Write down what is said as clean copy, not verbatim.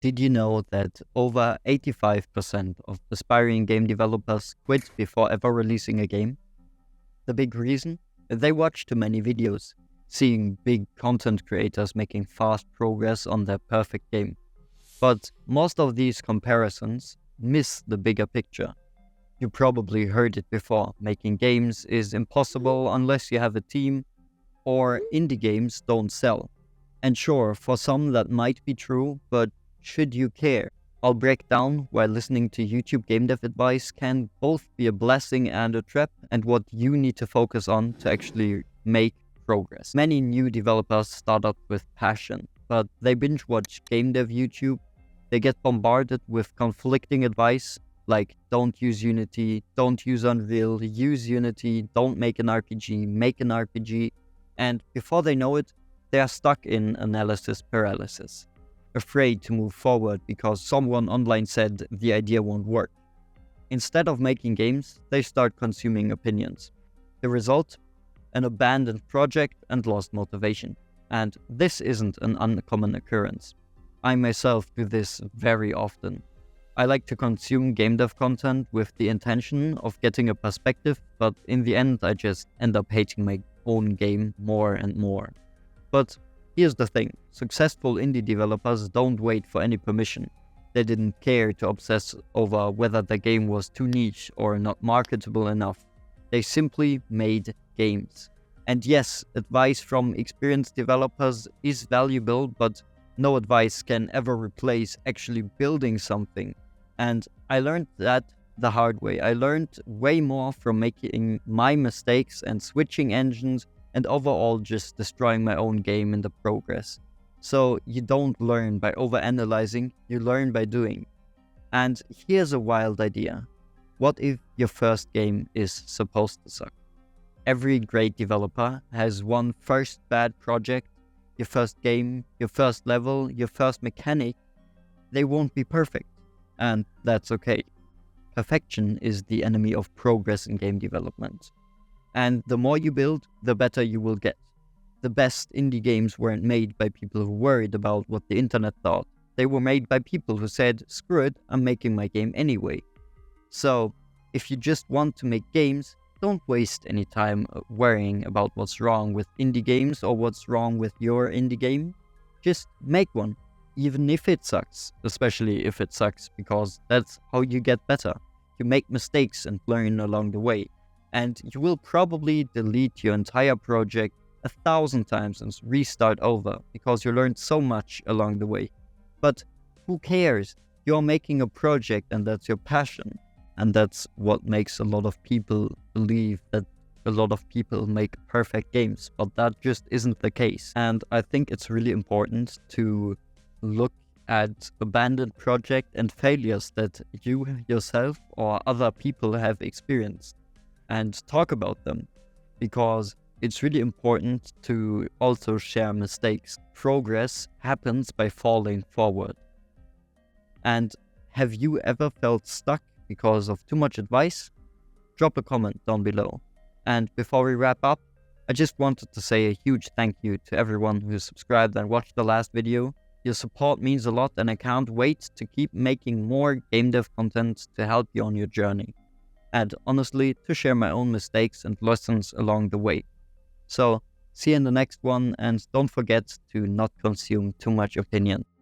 Did you know that over 85% of aspiring game developers quit before ever releasing a game? The big reason? They watch too many videos, seeing big content creators making fast progress on their perfect game. But most of these comparisons miss the bigger picture. You probably heard it before: making games is impossible unless you have a team, or indie games don't sell. And sure, for some that might be true, but should you care? I'll break down why listening to YouTube game dev advice can both be a blessing and a trap, and what you need to focus on to actually make progress. Many new developers start out with passion, but they binge watch game dev YouTube. They get bombarded with conflicting advice like don't use Unity, don't use Unreal, use Unity, don't make an RPG, make an RPG. And before they know it, they are stuck in analysis paralysis, afraid to move forward because someone online said the idea won't work. Instead of making games, they start consuming opinions. The result? An abandoned project and lost motivation. And this isn't an uncommon occurrence. I myself do this very often. I like to consume game dev content with the intention of getting a perspective, but in the end I just end up hating my own game more and more. But here's the thing: successful indie developers don't wait for any permission. They didn't care to obsess over whether the game was too niche or not marketable enough. They simply made games. And yes, advice from experienced developers is valuable, but no advice can ever replace actually building something. And I learned that the hard way. I learned way more from making my mistakes and switching engines and overall just destroying my own game in the progress. So you don't learn by overanalyzing, you learn by doing. And here's a wild idea. What if your first game is supposed to suck? Every great developer has one first bad project. Your first game, your first level, your first mechanic. They won't be perfect, and that's okay. Perfection is the enemy of progress in game development. And the more you build, the better you will get. The best indie games weren't made by people who worried about what the internet thought. They were made by people who said, screw it, I'm making my game anyway. So, if you just want to make games, don't waste any time worrying about what's wrong with indie games or what's wrong with your indie game. Just make one, even if it sucks, especially if it sucks, because that's how you get better. You make mistakes and learn along the way. And you will probably delete your entire project 1,000 times and restart over because you learned so much along the way. But who cares? You're making a project and that's your passion. And that's what makes a lot of people believe that a lot of people make perfect games. But that just isn't the case. And I think it's really important to look at abandoned projects and failures that you yourself or other people have experienced and talk about them, because it's really important to also share mistakes. Progress happens by falling forward. And have you ever felt stuck because of too much advice? Drop a comment down below. And before we wrap up, I just wanted to say a huge thank you to everyone who subscribed and watched the last video. Your support means a lot, and I can't wait to keep making more game dev content to help you on your journey. And honestly, to share my own mistakes and lessons along the way. So, see you in the next one, and don't forget to not consume too much opinion.